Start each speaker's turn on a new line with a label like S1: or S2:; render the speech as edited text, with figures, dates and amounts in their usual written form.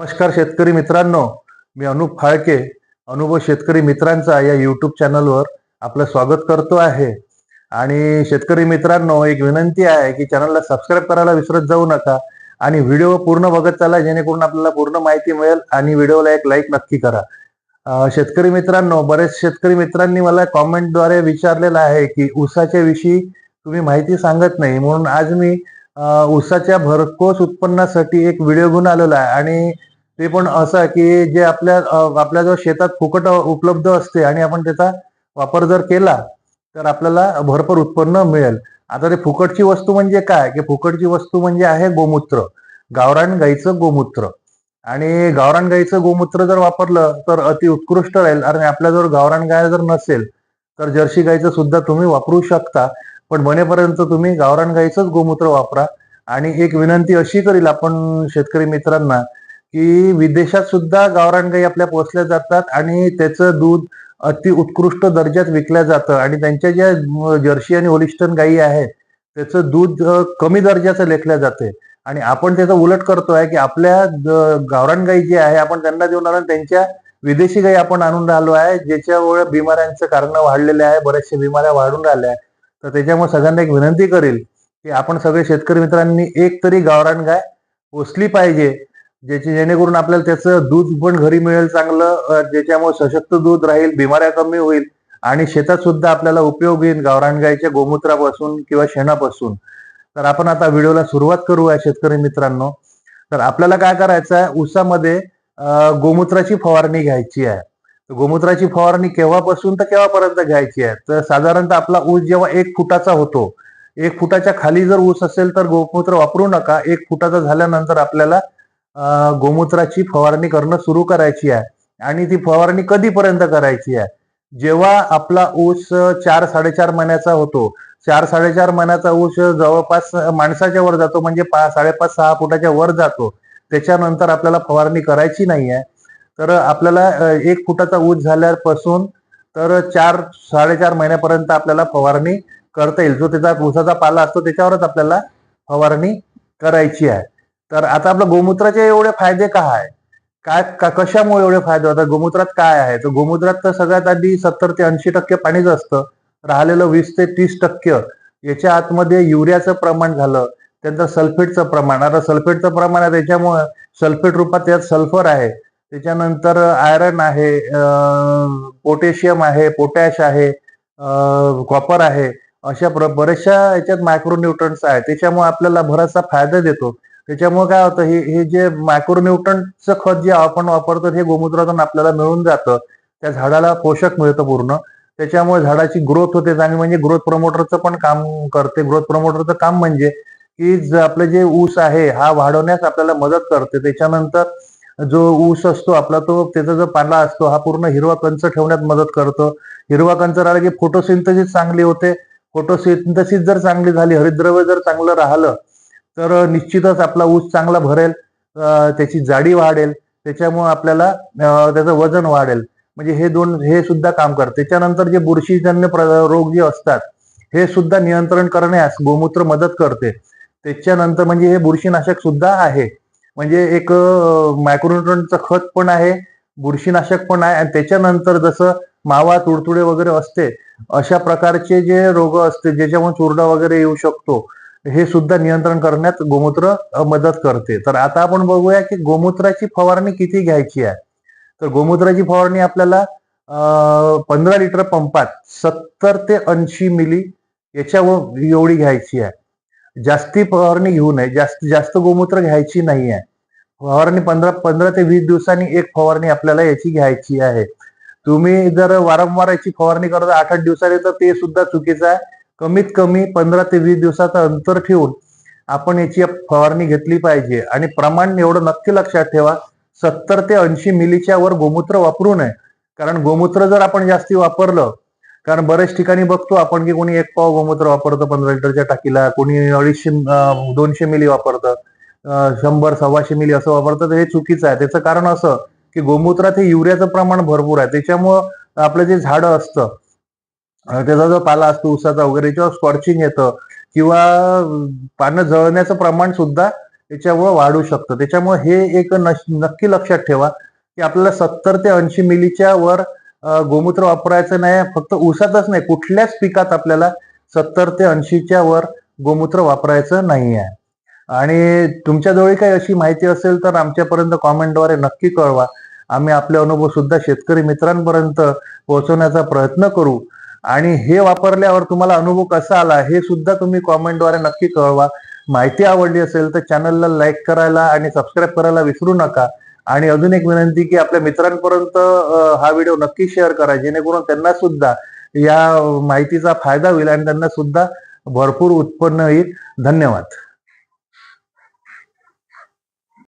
S1: नमस्कार शेतकरी मित्रांनो, मी अनुप फाळके, अनुभव शेतकरी मित्रांचा या यूट्यूब चॅनलवर आपलं स्वागत करतो आहे. आणि शेतकरी मित्रांनो, एक विनंती आहे की चॅनलला सबस्क्राईब करायला विसरत जाऊ नका आणि व्हिडिओ पूर्ण बघत चला, जेणेकरून आपल्याला पूर्ण माहिती मिळेल. आणि व्हिडिओला एक लाईक नक्की करा. शेतकरी मित्रांनो, बरेच शेतकरी मित्रांनी मला कॉमेंटद्वारे विचारलेलं आहे की ऊसाच्या विषयी तुम्ही माहिती सांगत नाही, म्हणून आज मी ऊसाच्या भरघोस उत्पन्नासाठी एक व्हिडिओ घेऊन आलेलो आहे. आणि ते पण असं की जे आपल्या जो शेतात फुकट उपलब्ध असते आणि आपण त्याचा वापर जर केला तर आपल्याला भरपूर उत्पन्न मिळेल. आता ते फुकटची वस्तू म्हणजे काय, की फुकटची वस्तू म्हणजे आहे गोमूत्र, गावरान गाईचं गोमूत्र. आणि गावरान गाईचं गोमूत्र जर वापरलं तर अति उत्कृष्ट राहील. आणि आपल्याजवळ गावरान गाय जर नसेल तर जर्सी गाईचं सुद्धा तुम्ही वापरू शकता, पण बनेपर्यंत तुम्ही गावरान गाईचंच गोमूत्र वापरा. आणि एक विनंती अशी करील आपण शेतकरी मित्रांना की विदेशात सुद्धा गावरान गाई आपल्या पोचल्या जातात आणि त्याचं दूध अति उत्कृष्ट दर्जात विकल्या जातं. आणि त्यांच्या ज्या जर्सी आणि होलिस्टन गायी आहेत त्याचं दूध कमी दर्जाचं लेखल्या जाते. आणि आपण त्याचं उलट करतोय की आपल्या गावरान गाई जे आहे आपण त्यांना देऊन राहिलो, त्यांच्या विदेशी गाई आपण आणून राहिलो आहे, ज्याच्यामुळे बिमाऱ्यांचं कारण वाढलेले आहे, बऱ्याचशा बिमाऱ्या वाढून राहिल्या आहे. तर त्याच्यामुळे सगळ्यांना एक विनंती करेल की आपण सगळे शेतकरी मित्रांनी एक तरी गावरान गाय पोसली पाहिजे, जेणेकरून आपल्याला त्याचं दूध पण घरी मिळेल चांगलं, ज्याच्यामुळे सशक्त दूध राहील, बिमाऱ्या कमी होईल आणि शेतात सुद्धा आपल्याला उपयोग येईल गावरान गायच्या गोमूत्रापासून किंवा शेणापासून. तर आपण आता व्हिडिओला सुरुवात करूया शेतकरी मित्रांनो. तर आपल्याला काय करायचं आहे, ऊसामध्ये गोमूत्राची फवारणी घ्यायची आहे. गोमूत्राची फवारणी केव्हापासून तर केव्हापर्यंत घ्यायची आहे, तर साधारणतः आपला ऊस जेव्हा 1 फुटाचा होतो, 1 फुटाच्या खाली जर ऊस असेल तर गोमूत्र वापरू नका. 1 फुटाचा झाल्यानंतर आपल्याला गोमूत्राची फवारणी करणं सुरू करायची आहे. आणि ती फवारणी कधीपर्यंत करायची आहे, जेव्हा आपला ऊस 4-4.5 महिन्याचा होतो. 4-4.5 महिन्याचा ऊस जवळपास माणसाच्या वर जातो, म्हणजे 5.5-6 फुटाच्या वर जातो, त्याच्यानंतर आपल्याला फवारणी करायची नाही आहे. तर आपल्याला 1 फुटाचा ऊस झाल्यापासून तर 4-4.5 महिन्यापर्यंत आपल्याला फवारणी करता येईल. जो त्याचा ऊसाचा पाला असतो त्याच्यावरच आपल्याला फवारणी करायची आहे. तर आता आपल्या गोमूत्राचे एवढे फायदे काय, कशामुळे एवढे फायदे होतात, गोमूत्रात काय आहे, तर गोमूत्रात तर सगळ्यात आधी 70 ते 80% पाणीच असतं. राहिलेलं 20 ते 30% याच्या आतमध्ये युरियाचं प्रमाण झालं, त्यानंतर सल्फेटचं प्रमाण. आता सल्फेटचं प्रमाण आहे त्याच्यामुळे सल्फेट रूपात त्यात सल्फर आहे, त्याच्यानंतर आयरन आहे, पोटॅशियम आहे, पोटॅश आहे, कॉपर आहे, अशा बऱ्याचशा याच्यात मायक्रोन्यूट्रन्स आहे. त्याच्यामुळे आपल्याला बराचसा फायदा देतो. त्याच्यामुळे काय होतं, हे जे मायक्रोन्यूट्रन्सचं खत जे आपण वापरतो हे गोमूत्रातून आपल्याला मिळून जातं. त्या झाडाला पोषक मिळतं पूर्ण. त्याच्यामुळे झाडाची ग्रोथ होते चांगली, म्हणजे ग्रोथ प्रमोटरचं पण काम करते. ग्रोथ प्रमोटरचं काम म्हणजे की आपलं जे ऊस आहे हा वाढवण्यास आपल्याला मदत करते. त्याच्यानंतर जो ऊस असतो आपला, तो त्याचा जो पाला असतो हा पूर्ण हिरवा कंच ठेवण्यात मदत करतो. हिरवा कंच राहिला की फोटोसिंथेसिस चांगली होते. फोटोसिंथेसिस जर चांगली झाली, हरितद्रव्य जर चांगलं राहिलं तर निश्चितच आपला ऊस चांगला भरेल, त्याची जाडी वाढेल, त्याच्यामुळे आपल्याला त्याचं वजन वाढेल. म्हणजे हे सुद्धा काम करते. त्याच्यानंतर जे बुरशीजन्य रोग जे असतात हे सुद्धा नियंत्रण करण्यास गोमूत्र मदत करते. त्याच्यानंतर म्हणजे हे बुरशीनाशक सुद्धा आहे, म्हणजे एक मायक्रोन्यूट्रनचं खत पण आहे, बुरशीनाशक पण आहे. आणि त्याच्यानंतर जसं मावा, तुडतुडे वगैरे असते, अशा प्रकारचे जे रोग असते ज्याच्यामुळे चुरडा वगैरे येऊ शकतो, हे सुद्धा नियंत्रण करण्यात गोमूत्र मदत करते. तर आता आपण बघूया की गोमूत्राची फवारणी किती घ्यायची आहे. तर गोमूत्राची फवारणी आपल्याला 15 लिटर पंपात 70 ते 80 मिली याच्यावर एवढी घ्यायची आहे. जास्ती फवारणी घेऊ नये, जास्त गोमूत्र घ्यायची नाही आहे. फवारणी 15 ते 20 दिवसांनी एक फवारणी आपल्याला याची घ्यायची आहे. तुम्ही जर वारंवार याची फवारणी करता 8-8 दिवसांनी तर ते सुद्धा चुकीचं आहे. कमीत कमी 15 ते 20 दिवसाचं अंतर ठेवून आपण याची फवारणी घेतली पाहिजे. आणि प्रमाण एवढं नक्की लक्षात ठेवा, 70 ते 80 मिलीच्या वर गोमूत्र वापरू नये. कारण गोमूत्र जर आपण जास्ती वापरलं, कारण बरेच ठिकाणी बघतो आपण की कोणी 1 पाव गोमूत्र वापरतं 15 लिटरच्या टाकीला, कोणी 250 मिली वापरतं, 100-125 मिली असं वापरतं. तर हे चुकीचं आहे. त्याचं कारण असं की गोमूत्रात हे युरियाचं प्रमाण भरपूर आहे. त्याच्यामुळं आपलं जे झाडं असतं, त्याचा जो पाला असतो ऊसाचा वगैरे, याच्यावर स्कॉर्चिंग येतं किंवा पानं जळण्याचं प्रमाण सुद्धा त्याच्यामुळे वाढू शकतं. त्याच्यामुळे हे एक नक्की लक्षात ठेवा की आपल्याला 70 ते 80 मिलीच्या वर गोमूत्र वापरायचं नाही. फक्त ऊसातच नाही, कुठल्याच पिकात आपल्याला 70 ते 80च्या वर गोमूत्र वापरायचं नाही आहे. आणि तुमच्याजवळ काही अशी माहिती असेल तर आमच्यापर्यंत कॉमेंटद्वारे नक्की कळवा. आम्ही आपले अनुभव सुद्धा शेतकरी मित्रांपर्यंत पोहोचवण्याचा प्रयत्न करू. आणि हे वापरल्यावर तुम्हाला अनुभव कसा आला हे सुद्धा तुम्ही कॉमेंटद्वारे नक्की कळवा. माहिती आवडली असेल तर चॅनलला लाईक करायला आणि सबस्क्राईब करायला विसरू नका. आणि अजून एक विनंती की आपल्या मित्रांपर्यंत हा व्हिडिओ नक्की शेअर करा, जेणेकरून त्यांना सुद्धा या माहितीचा फायदा होईल आणि त्यांना सुद्धा भरपूर उत्पन्न येईल. धन्यवाद.